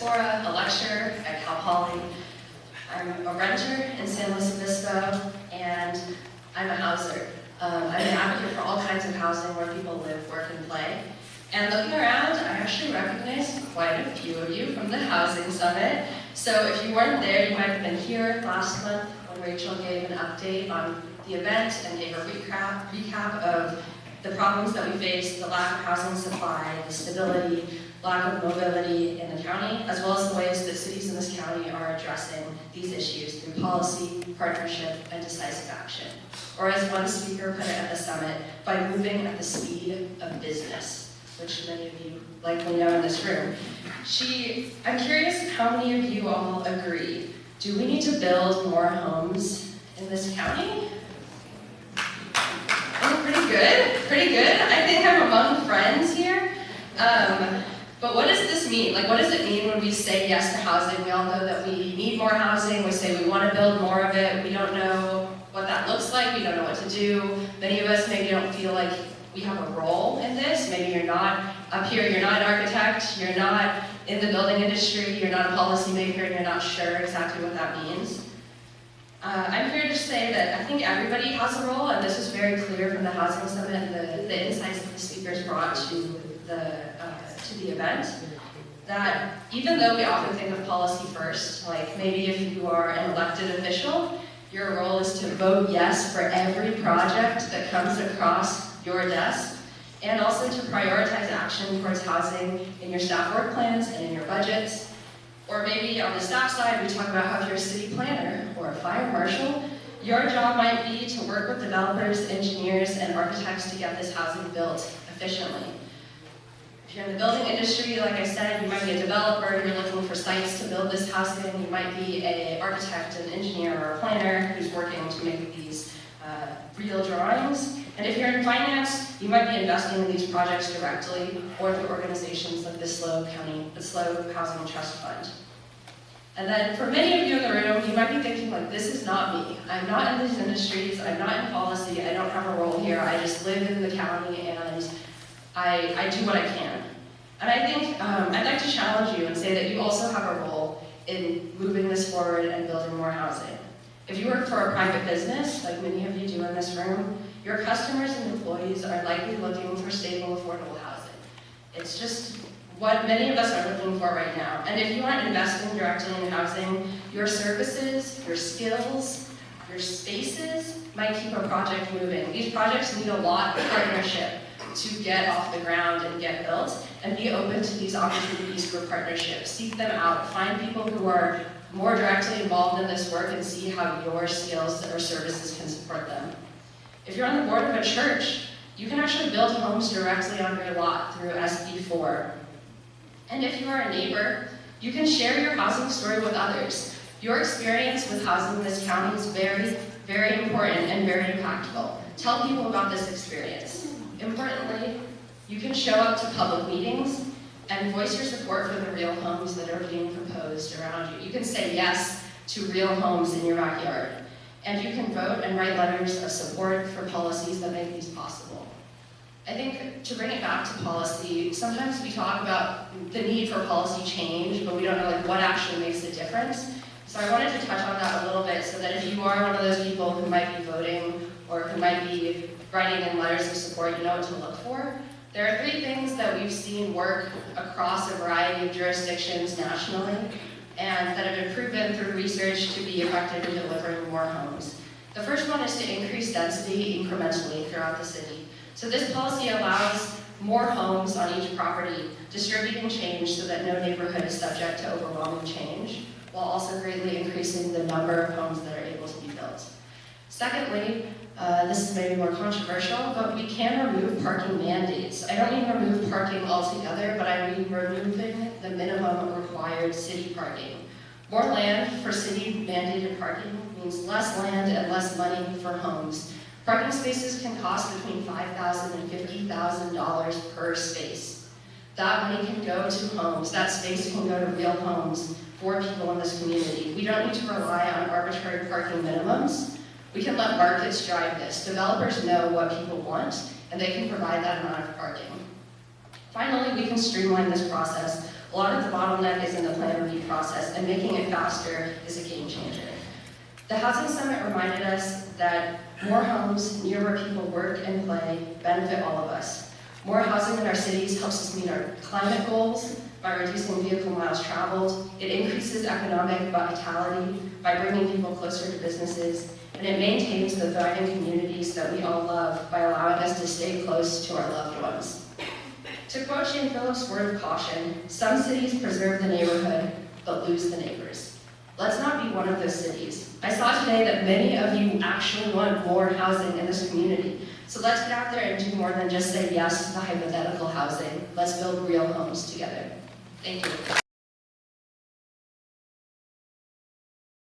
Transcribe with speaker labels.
Speaker 1: Diaspora, a lecturer at Cal Poly. I'm a renter in San Luis Obispo, and I'm a houser. I'm an advocate for all kinds of housing where people live, work, and play. And looking around, I actually recognize quite a few of you from the Housing Summit. So if you weren't there, you might have been here last month when Rachel gave an update on the event and gave a recap of the problems that we face, the lack of housing supply, the stability, lack of mobility in the county, as well as the ways that cities in this county are addressing these issues through policy, partnership, and decisive action. Or as one speaker put it at the summit, by moving at the speed of business, which many of you likely know in this room. I'm curious how many of you all agree. Do we need to build more homes in this county? Oh, pretty good, pretty good. I think I'm among friends here. But what does this mean? Like, what does it mean when we say yes to housing? We all know that we need more housing. We say we want to build more of it. We don't know what that looks like. We don't know what to do. Many of us maybe don't feel like we have a role in this. Maybe you're not up here, you're not an architect, you're not in the building industry, you're not a policymaker, and you're not sure exactly what that means. I'm here to say that I think everybody has a role, and this was very clear from the Housing Summit and the insights that the speakers brought to the event, that even though we often think of policy first, like maybe if you are an elected official, your role is to vote yes for every project that comes across your desk, and also to prioritize action towards housing in your staff work plans and in your budgets. Or maybe on the staff side, we talk about how if you're a city planner or a fire marshal, your job might be to work with developers, engineers, and architects to get this housing built efficiently. If you're in the building industry, like I said, you might be a developer, you're looking for sites to build this housing, you might be an architect, an engineer, or a planner who's working to make these real drawings. And if you're in finance, you might be investing in these projects directly or through organizations like the SLO Housing Trust Fund. And then for many of you in the room, you might be thinking, like, this is not me. I'm not in these industries, I'm not in policy, I don't have a role here, I just live in the county and I do what I can. And I think I'd like to challenge you and say that you also have a role in moving this forward and building more housing. If you work for a private business, like many of you do in this room, your customers and employees are likely looking for stable, affordable housing. It's just what many of us are looking for right now. And if you aren't investing directly in housing, your services, your skills, your spaces might keep a project moving. These projects need a lot of partnership to get off the ground and get built, and be open to these opportunities for partnership. Seek them out. Find people who are more directly involved in this work and see how your skills or services can support them. If you're on the board of a church, you can actually build homes directly on your lot through SB4. And if you are a neighbor, you can share your housing story with others. Your experience with housing in this county is very, very important and very impactful. Tell people about this experience. Importantly, you can show up to public meetings and voice your support for the real homes that are being proposed around you. You can say yes to real homes in your backyard. And you can vote and write letters of support for policies that make these possible. I think to bring it back to policy, sometimes we talk about the need for policy change, but we don't know what actually makes a difference. So I wanted to touch on that a little bit so that if you are one of those people who might be voting or who might be writing in letters of support, you know what to look for. There are 3 things that we've seen work across a variety of jurisdictions nationally, and that have been proven through research to be effective in delivering more homes. The first one is to increase density incrementally throughout the city. So this policy allows more homes on each property, distributing change so that no neighborhood is subject to overwhelming change, while also greatly increasing the number of homes that are able to be built. Secondly, this is maybe more controversial, but we can remove parking mandates. I don't mean remove parking altogether, but I mean removing the minimum required city parking. More land for city mandated parking means less land and less money for homes. Parking spaces can cost between $5,000 and $50,000 per space. That money can go to homes. That space can go to real homes for people in this community. We don't need to rely on arbitrary parking minimums. We can let markets drive this. Developers know what people want, and they can provide that amount of parking. Finally, we can streamline this process A lot of the bottleneck is in the plan review process, and making it faster is a game changer. The Housing Summit reminded us that more homes near where people work and play benefit all of us. More housing in our cities helps us meet our climate goals by reducing vehicle miles traveled. It increases economic vitality by bringing people closer to businesses, and it maintains the thriving communities that we all love by allowing us to stay close to our loved ones. To quote Shane Phillips' word of caution, some cities preserve the neighborhood, but lose the neighbors. Let's not be one of those cities. I saw today that many of you actually want more housing in this community. So let's get out there and do more than just say yes to the hypothetical housing. Let's build real homes together. Thank you.